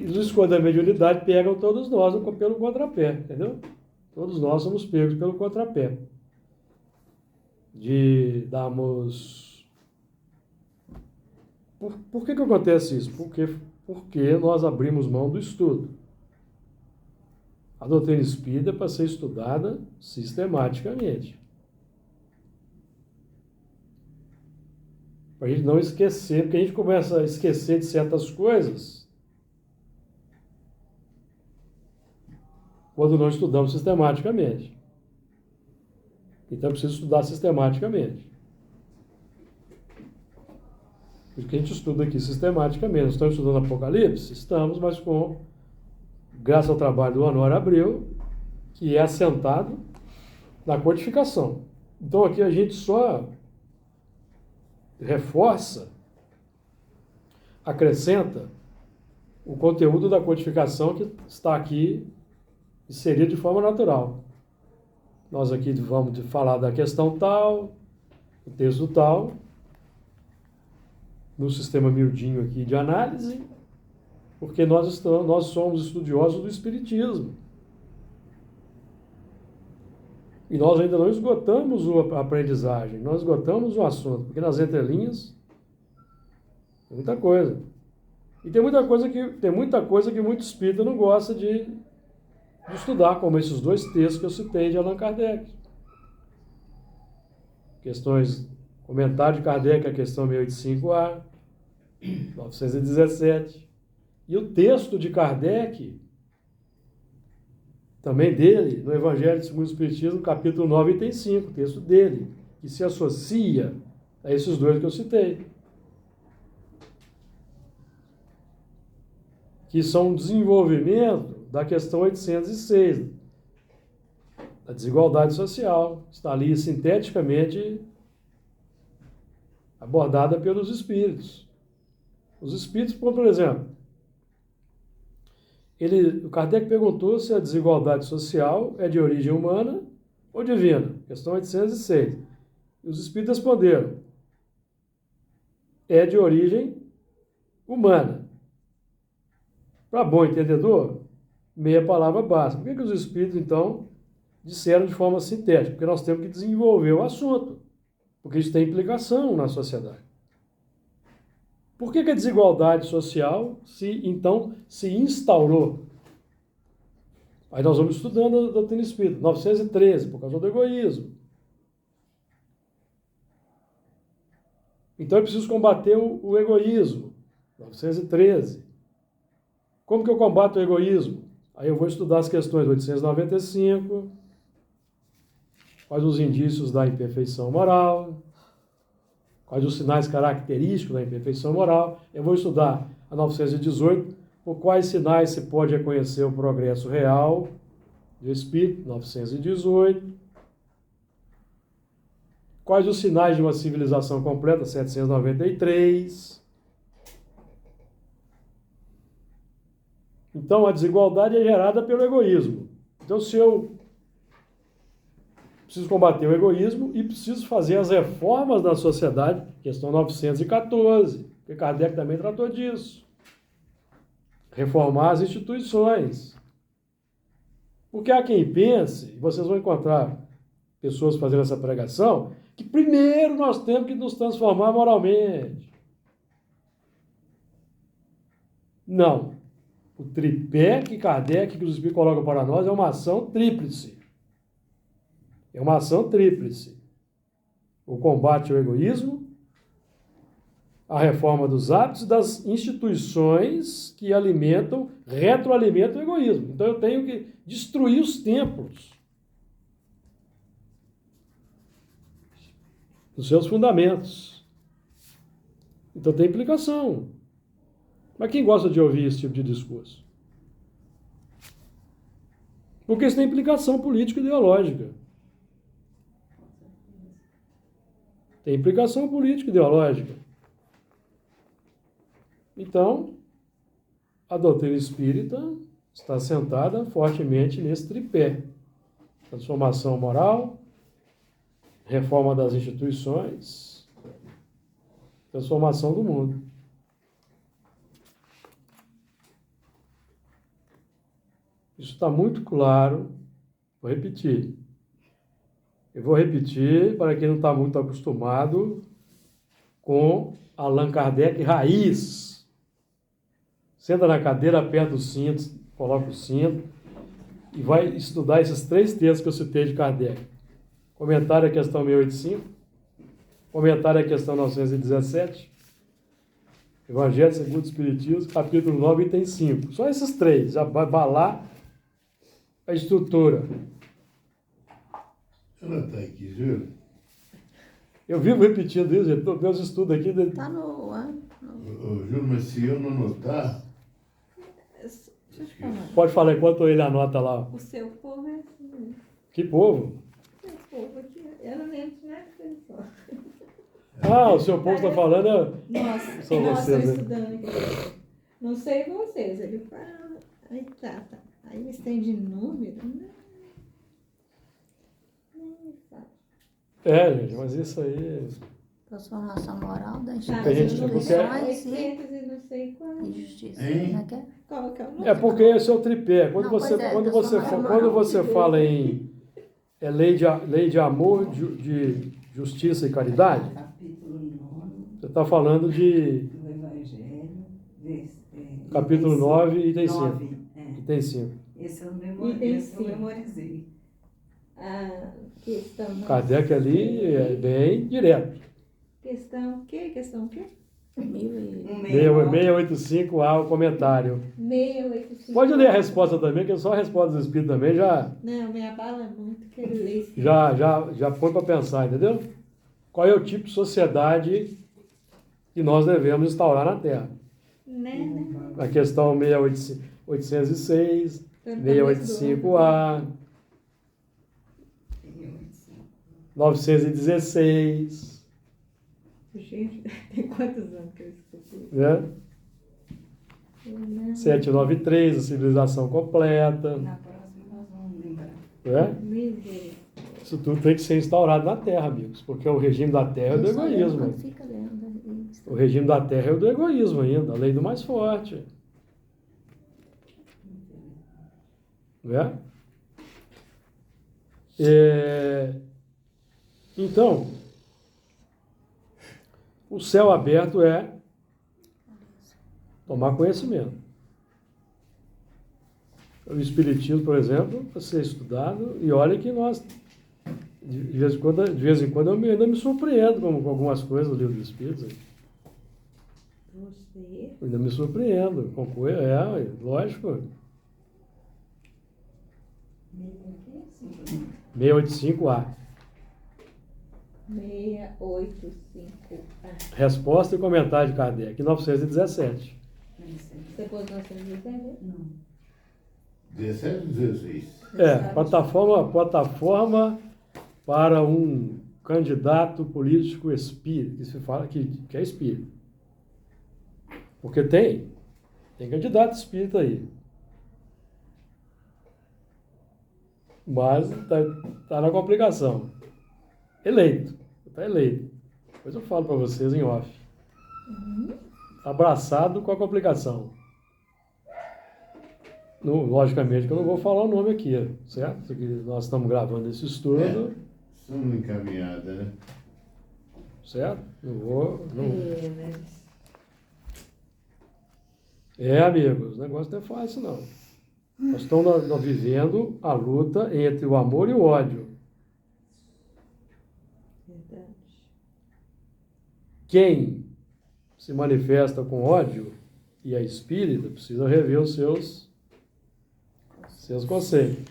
Os escolhas da mediunidade pegam todos nós pelo contrapé, entendeu? Todos nós somos pegos pelo contrapé. De darmos... Por que acontece isso? Porque nós abrimos mão do estudo. A doutrina espírita é para ser estudada sistematicamente. Para a gente não esquecer, porque a gente começa a esquecer de certas coisas quando não estudamos sistematicamente. Então é preciso estudar sistematicamente. Porque a gente estuda aqui sistematicamente. Nós estamos estudando Apocalipse? Estamos, mas graças ao trabalho do Honório Abreu, que é assentado na codificação. Então aqui a gente só reforça, acrescenta o conteúdo da codificação que está aqui inserido de forma natural. Nós aqui vamos falar da questão tal, o texto tal, no sistema miudinho aqui de análise, porque nós somos estudiosos do Espiritismo. E nós ainda não esgotamos a aprendizagem, nós esgotamos o assunto, porque nas entrelinhas tem muita coisa. E tem muita coisa que muito espírita não gosta de estudar, como esses dois textos que eu citei de Allan Kardec. Comentário de Kardec, a questão 1085A, 917. E o texto de Kardec, também dele, no Evangelho segundo o Espiritismo, capítulo 9, item 5, texto dele, que se associa a esses dois que eu citei. Que são um desenvolvimento da questão 806, da desigualdade social, está ali sinteticamente abordada pelos espíritos. Os espíritos, por exemplo, o Kardec perguntou se a desigualdade social é de origem humana ou divina, questão 806. E os espíritos responderam, é de origem humana. Para bom entendedor, meia palavra basta. Por que os espíritos, então, disseram de forma sintética? Porque nós temos que desenvolver o assunto, porque isso tem implicação na sociedade. Por que a desigualdade social se instaurou? Aí nós vamos estudando a doutrina espírita. 913, por causa do egoísmo. Então é preciso combater o egoísmo. 913. Como que eu combato o egoísmo? Aí eu vou estudar as questões 895, quais os indícios da imperfeição moral, quais os sinais característicos da imperfeição moral. Eu vou estudar a 918, por quais sinais se pode reconhecer o progresso real do espírito, 918. Quais os sinais de uma civilização completa, 793. Então, a desigualdade é gerada pelo egoísmo. Então, se eu preciso combater o egoísmo e preciso fazer as reformas da sociedade, questão 914, porque Kardec também tratou disso. Reformar as instituições. Porque há quem pense, e vocês vão encontrar pessoas fazendo essa pregação, que primeiro nós temos que nos transformar moralmente. Não. O tripé que Kardec, que os Espíritos colocam para nós, é uma ação tríplice. É uma ação tríplice. O combate ao egoísmo, a reforma dos hábitos e das instituições que retroalimentam o egoísmo. Então eu tenho que destruir os templos, os seus fundamentos. Então tem implicação. Mas quem gosta de ouvir esse tipo de discurso? Porque isso tem implicação político-ideológica. Tem implicação político-ideológica. Então, a doutrina espírita está sentada fortemente nesse tripé. Transformação moral, reforma das instituições, transformação do mundo. Isso está muito claro, Vou repetir. Eu vou repetir para quem não está muito acostumado com Allan Kardec raiz. Senta na cadeira, aperta o cinto, coloca o cinto e vai estudar esses 3 textos que eu citei de Kardec. Comentário à questão 685, comentário à questão 917, Evangelho segundo o Espiritismo, capítulo 9, item 5. Só esses 3, já vai lá a estrutura. Ela está aqui, Júlio? Eu vivo repetindo isso, meus estudos aqui. Está no ano. Júlio, mas se eu não anotar, Deixa eu te falar. Pode falar enquanto ele anota lá. O seu povo é assim mesmo. Que povo? O seu povo aqui, eu não lembro de nada dele só. Ah, o seu povo está falando. Nossa, São nossa, vocês, né? estudando aqui. Não sei vocês, ele fala. Aí tá. Aí eles têm de número, né? Nem sabe. Gente, mas isso aí. Transformação moral da Tá, a gente- instituição, porque- instituições Oitocentos e não sei quanto. e justiça. Hein? Como é que é? Qual que é o nome? É porque esse é o tripé. Quando Não, você, pois é, quando você, transformação quando moral. você fala em lei de amor, de justiça e caridade, Capítulo 9 você está falando de do Evangelho. capítulo 9, item 5. 9, Item 5. Esse eu Item esse eu 5. memorizei. A questão. não Kardec ali é bem direto. Questão o quê? Questão o quê? 685A, o comentário. 685. Pode ler a resposta também, que é só a resposta do Espírito também Não, me abala muito, quero ler isso. já põe para pensar, entendeu? Qual é o tipo de sociedade que nós devemos instaurar na Terra? Né? A questão 806, Tanto 685A, 916, Gente, tem quantos anos que eu escutei? né? Né? 793, a civilização completa, Na próxima nós vamos lembrar. né? Misericórdia. Isso tudo tem que ser instaurado na Terra, amigos, porque o regime da Terra é do egoísmo. Quando fica lendo isso. O regime da Terra é o do egoísmo ainda, a lei do mais forte. Né? Então, o céu aberto é tomar conhecimento. O Espiritismo, por exemplo, para ser estudado, e olha que nós, de vez em quando eu ainda me surpreendo com algumas coisas do Livro dos Espíritos. Você. Eu ainda me surpreendo com coisa, lógico. 685A. 685. Resposta e comentário de Kardec, 917. Você pôs 917? Não. 17 ou 16? Plataforma para um candidato político espírita, que se fala que é espírita. Porque tem candidato espírita aí. Mas tá na complicação. Está eleito. Depois eu falo para vocês em off. Abraçado com a complicação. Logicamente que eu não vou falar o nome aqui, certo? Porque nós estamos gravando esse estudo, Estamos encaminhada, né? certo? Não vou. Não... Mas Amigos, o negócio não é fácil, não. Nós estamos vivendo a luta entre o amor e o ódio. verdade. Quem se manifesta com ódio e é espírita precisa rever os seus conceitos.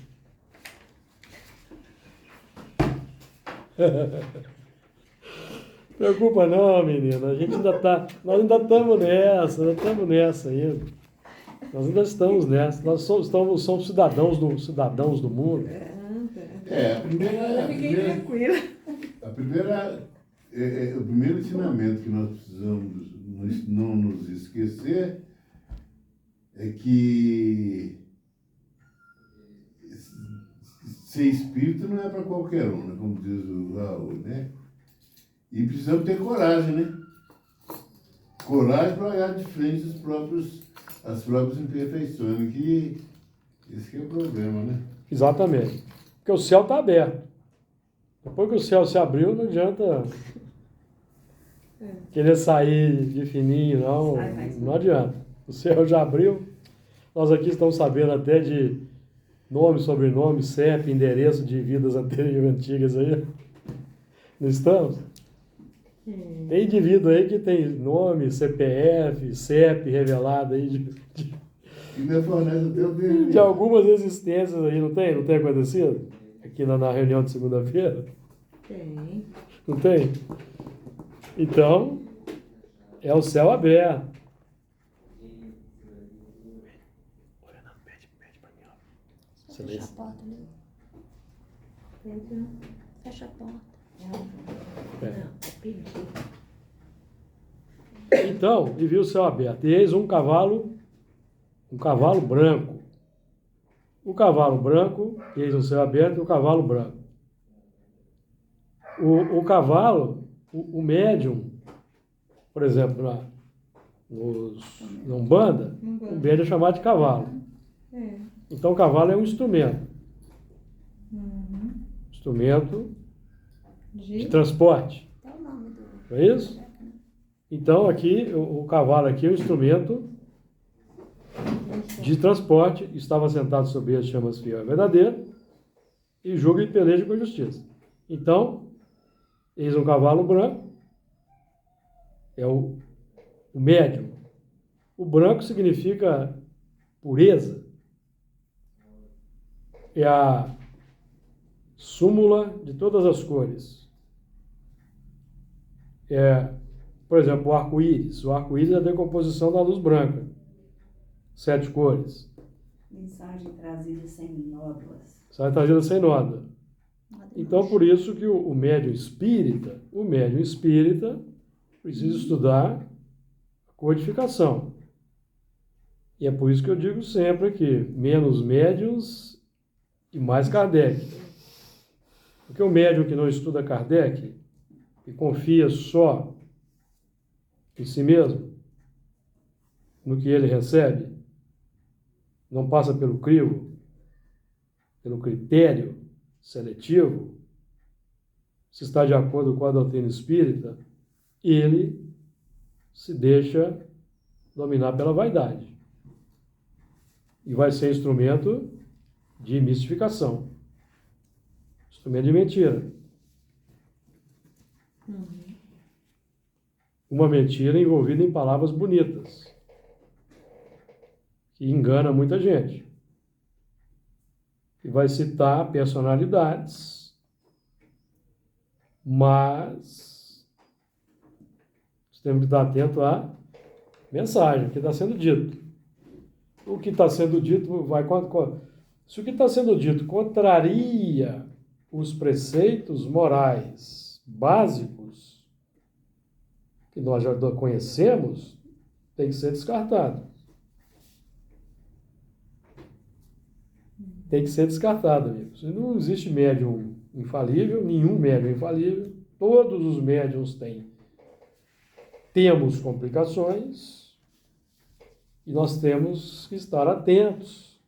Preocupa não, menina. A gente nós ainda estamos nessa ainda. Nós ainda estamos nessa. Nós somos cidadãos do mundo. A primeira, Eu fiquei tranquila. o primeiro ensinamento que nós precisamos não nos esquecer é que ser espírita não é para qualquer um, né? Como diz o Raul, né? E precisamos ter coragem, né? Coragem para olhar de frente as próprias imperfeições, que esse que é o problema, né? Exatamente. Porque o céu está aberto. Depois que o céu se abriu, não adianta querer sair de fininho, não. Não adianta. O céu já abriu. Nós aqui estamos sabendo até de nome, sobrenome, CEP, endereço de vidas antigas aí. Não estamos? Tem indivíduo aí que tem nome, CPF, CEP revelado aí E me fornece até o DNA. de algumas existências aí, não tem? Não tem acontecido? Aqui na reunião de segunda-feira? Tem. Não tem? Então, é o céu aberto. Fernando, pede pra mim, ó. Fecha a porta ali. Pedro. Fecha a porta. É. Não, pedi. Então, e viu o céu aberto. E eis um cavalo branco. O cavalo branco, eis um céu aberto e o cavalo branco. O cavalo, o médium, por exemplo, na Umbanda, o médium é chamado de cavalo. É. Então, o cavalo é um instrumento. Uhum. Instrumento de De... transporte. É o nome do... Não é isso? Então, aqui, o cavalo aqui é um instrumento de transporte. Estava sentado sobre ele, chama-se fiel e verdadeiro, e julga e peleja com a justiça. Então, eis um cavalo branco, é o médium. O branco significa pureza. É a súmula de todas as cores. Por exemplo, o arco-íris. O arco-íris é a decomposição da luz branca. 7 cores. Mensagem trazida sem nódoas. Sai trazida sem nódoa. Então, por isso que o médium espírita precisa estudar a codificação. E é por isso que eu digo sempre que menos médiums e mais Kardec. Porque o médium que não estuda Kardec e confia só em si mesmo, no que ele recebe, não passa pelo crivo, pelo critério seletivo, se está de acordo com a doutrina espírita, ele se deixa dominar pela vaidade. E vai ser instrumento de mistificação. Instrumento de mentira. Uma mentira envolvida em palavras bonitas, que engana muita gente. E vai citar personalidades, mas temos que estar atento à mensagem, o que está sendo dito. O que está sendo dito vai... Se o que está sendo dito contraria os preceitos morais básicos que nós já conhecemos, tem que ser descartado. Tem que ser descartado, amigos. Não existe médium infalível, nenhum médium infalível. Todos os médiums temos complicações e nós temos que estar atentos.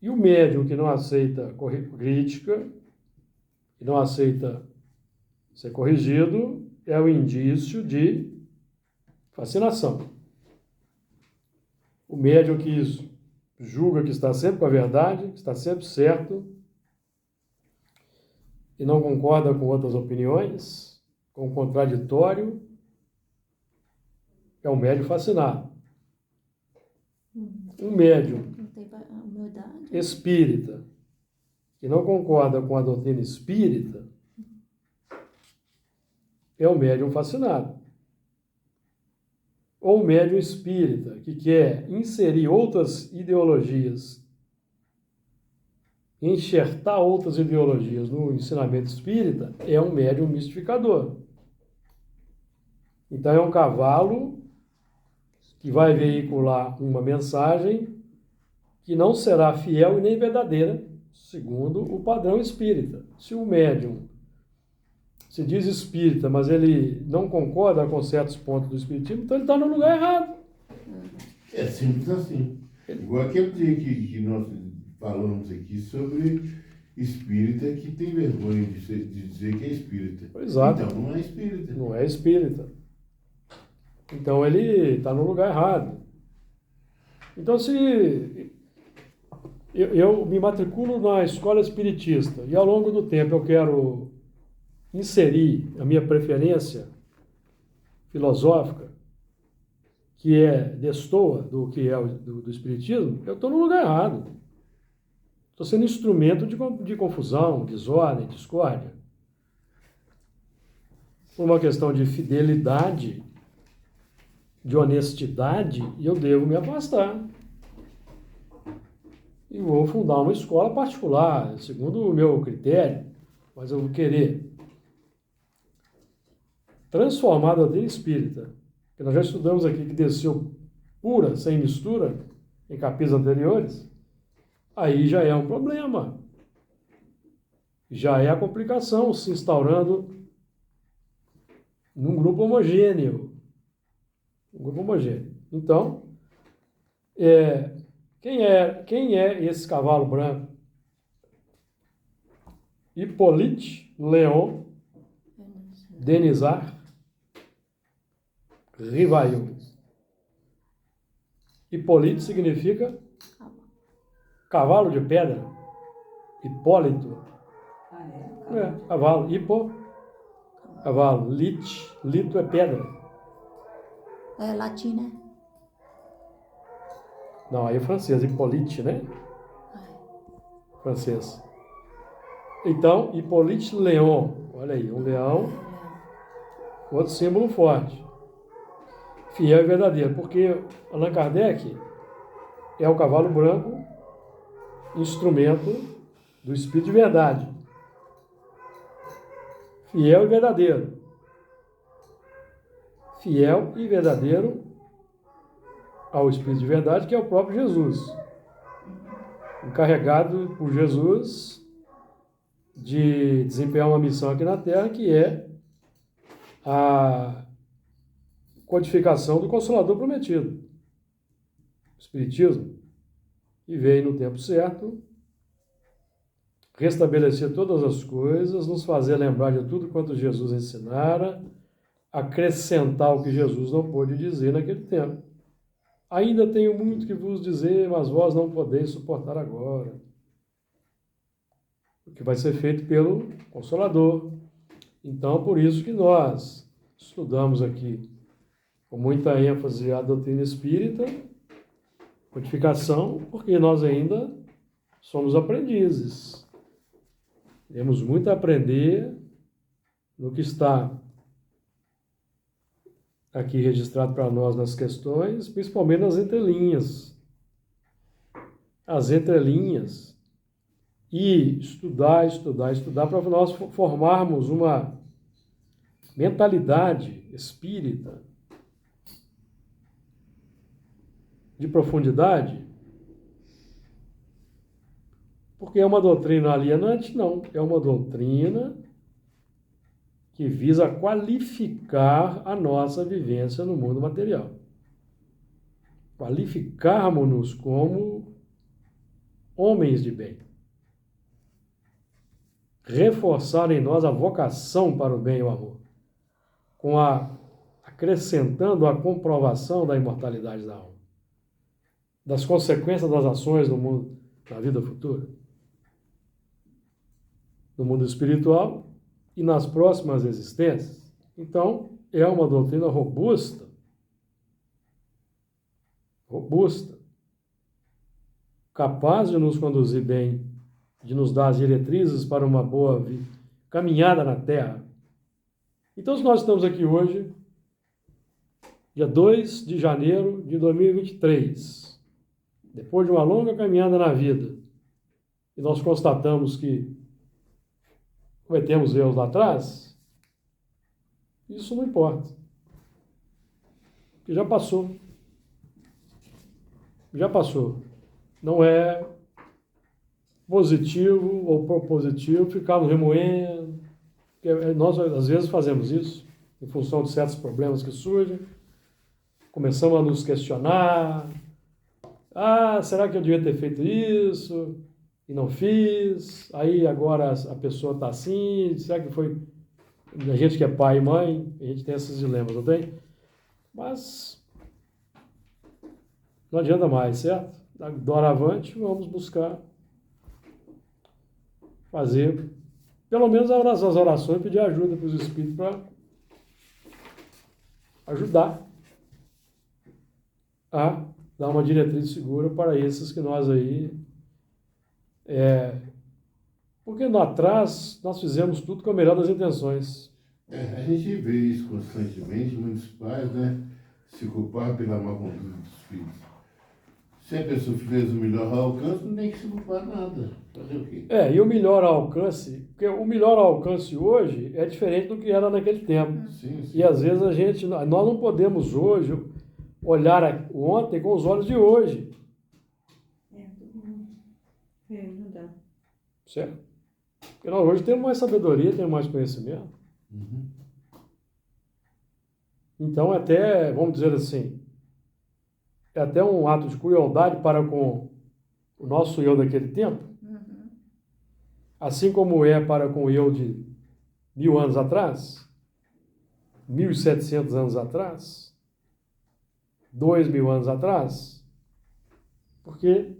E o médium que não aceita crítica, que não aceita ser corrigido, é o indício de fascinação. O médium que julga que está sempre com a verdade, que está sempre certo, e não concorda com outras opiniões, com o contraditório, é um médium fascinado. Um médium Não tem humildade. espírita, que não concorda com a doutrina espírita, é um médium fascinado. Ou um médium espírita, que quer inserir outras ideologias, enxertar outras ideologias no ensinamento espírita, é um médium mistificador. Então é um cavalo que vai veicular uma mensagem que não será fiel e nem verdadeira, segundo o padrão espírita. Se o médium se diz espírita, mas ele não concorda com certos pontos do espiritismo, então ele está no lugar errado. É simples assim. Igual aquele dia que nós falamos aqui sobre espírita que tem vergonha de dizer que é espírita. Exato. Então não é espírita. Não é espírita. Então ele está no lugar errado. Então se eu me matriculo na escola espiritista e ao longo do tempo eu quero inserir a minha preferência filosófica, que destoa do que é do espiritismo, eu estou no lugar errado. Estou sendo instrumento de confusão, desordem, discórdia. Por uma questão de fidelidade, de honestidade, eu devo me afastar. E vou fundar uma escola particular, segundo o meu critério, mas eu vou querer transformar a doutrina espírita, que nós já estudamos aqui, que desceu pura, sem mistura, em capítulos anteriores, aí já é um problema. Já é a complicação se instaurando num grupo homogêneo. Um grupo homogêneo. Então, quem é esse cavalo branco? Hippolyte Léon Denisard Rivaillot. Hippolyte significa cavalo de pedra. Hipólito. Cavalo. Cavalo. Lito é pedra. É latim, né? Não, aí é francês. Hippolyte, né? Francês. Então, Hippolyte Léon. Olha aí, um leão. Outro símbolo forte. Fiel e verdadeiro. Porque Allan Kardec é o cavalo branco, instrumento do Espírito de verdade. Fiel e verdadeiro. Fiel e verdadeiro ao Espírito de verdade, que é o próprio Jesus. Encarregado por Jesus de desempenhar uma missão aqui na Terra, que é a codificação do Consolador prometido. O Espiritismo, que veio no tempo certo, restabelecer todas as coisas, nos fazer lembrar de tudo quanto Jesus ensinara, acrescentar o que Jesus não pôde dizer naquele tempo. Ainda tenho muito que vos dizer, mas vós não podeis suportar agora. O que vai ser feito pelo Consolador. Então, por isso que nós estudamos aqui com muita ênfase a doutrina espírita, codificação, porque nós ainda somos aprendizes. Temos muito a aprender no que está aqui registrado para nós nas questões, principalmente nas entrelinhas. As entrelinhas. E estudar para nós formarmos uma mentalidade espírita de profundidade, porque é uma doutrina alienante? Não, é uma doutrina que visa qualificar a nossa vivência no mundo material. Qualificarmos-nos como homens de bem. Reforçar em nós a vocação para o bem e o amor, acrescentando a comprovação da imortalidade da alma, das consequências das ações no mundo, na vida futura, no mundo espiritual e nas próximas existências. Então, é uma doutrina robusta, capaz de nos conduzir bem, de nos dar as diretrizes para uma boa caminhada na Terra. Então, se nós estamos aqui hoje, dia 2 de janeiro de 2023, depois de uma longa caminhada na vida, e nós constatamos que cometemos erros lá atrás, isso não importa. Porque já passou. Já passou. Não é positivo ou propositivo ficarmos remoendo. Nós, às vezes, fazemos isso em função de certos problemas que surgem. Começamos a nos questionar. Será que eu devia ter feito isso? e não fiz, aí agora a pessoa está assim, será que foi... A gente que é pai e mãe, a gente tem esses dilemas, não tem? Mas não adianta mais, certo? Doravante, vamos buscar fazer, pelo menos as orações, pedir ajuda para os Espíritos para ajudar a dar uma diretriz segura para esses que nós aí... porque lá atrás nós fizemos tudo com a melhor das intenções. A gente vê isso constantemente, muitos pais, né, se culpar pela má conduta dos filhos. Se a pessoa fez o melhor alcance, não tem que se culpar nada. Fazer o quê? E o melhor alcance, porque o melhor alcance hoje é diferente do que era naquele tempo. Sim, sim. E às vezes nós não podemos hoje olhar ontem com os olhos de hoje, Não dá. certo? Porque nós hoje temos mais sabedoria, temos mais conhecimento. Uhum. Então até, vamos dizer assim, é até um ato de crueldade para com o nosso eu daquele tempo, assim como é para com o eu de 1000 anos atrás, 1700 anos atrás, 2000 anos atrás, porque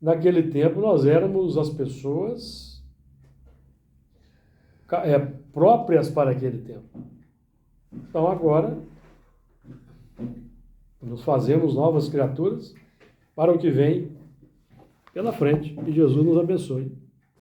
naquele tempo nós éramos as pessoas próprias para aquele tempo. Então agora nos fazemos novas criaturas para o que vem pela frente. Que Jesus nos abençoe.